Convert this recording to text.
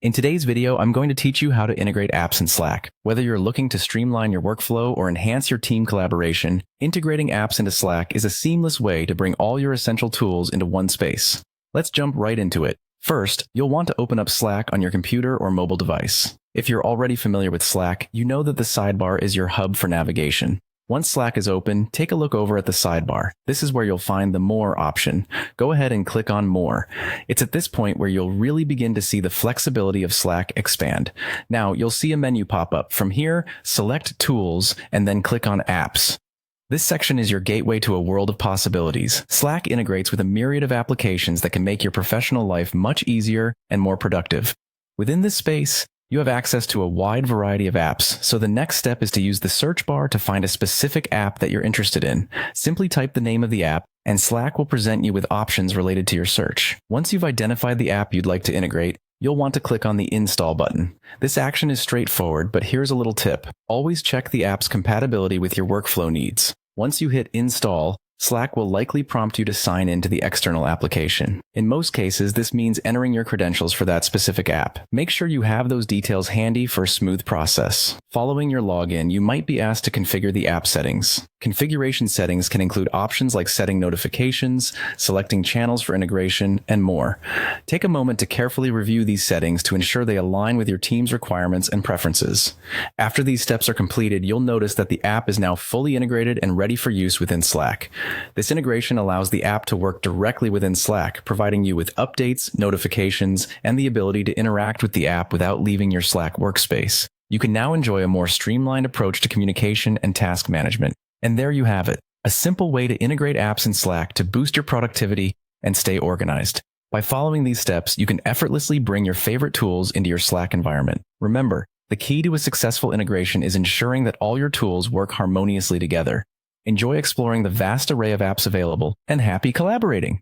In today's video, I'm going to teach you how to integrate apps in Slack. Whether you're looking to streamline your workflow or enhance your team collaboration, integrating apps into Slack is a seamless way to bring all your essential tools into one space. Let's jump right into it. First, you'll want to open up Slack on your computer or mobile device. If you're already familiar with Slack, you know that the sidebar is your hub for navigation. Once Slack is open, take a look over at the sidebar. This is where you'll find the More option. Go ahead and click on More. It's at this point where you'll really begin to see the flexibility of Slack expand. Now, you'll see a menu pop up. From here, select Tools and then click on Apps. This section is your gateway to a world of possibilities. Slack integrates with a myriad of applications that can make your professional life much easier and more productive. Within this space, you have access to a wide variety of apps, so the next step is to use the search bar to find a specific app that you're interested in. Simply type the name of the app, and Slack will present you with options related to your search. Once you've identified the app you'd like to integrate, you'll want to click on the Install button. This action is straightforward, but here's a little tip. Always check the app's compatibility with your workflow needs. Once you hit Install, Slack will likely prompt you to sign into the external application. In most cases, this means entering your credentials for that specific app. Make sure you have those details handy for a smooth process. Following your login, you might be asked to configure the app settings. Configuration settings can include options like setting notifications, selecting channels for integration, and more. Take a moment to carefully review these settings to ensure they align with your team's requirements and preferences. After these steps are completed, you'll notice that the app is now fully integrated and ready for use within Slack. This integration allows the app to work directly within Slack, providing you with updates, notifications, and the ability to interact with the app without leaving your Slack workspace. You can now enjoy a more streamlined approach to communication and task management. And there you have it, a simple way to integrate apps in Slack to boost your productivity and stay organized. By following these steps, you can effortlessly bring your favorite tools into your Slack environment. Remember, the key to a successful integration is ensuring that all your tools work harmoniously together. Enjoy exploring the vast array of apps available, and happy collaborating!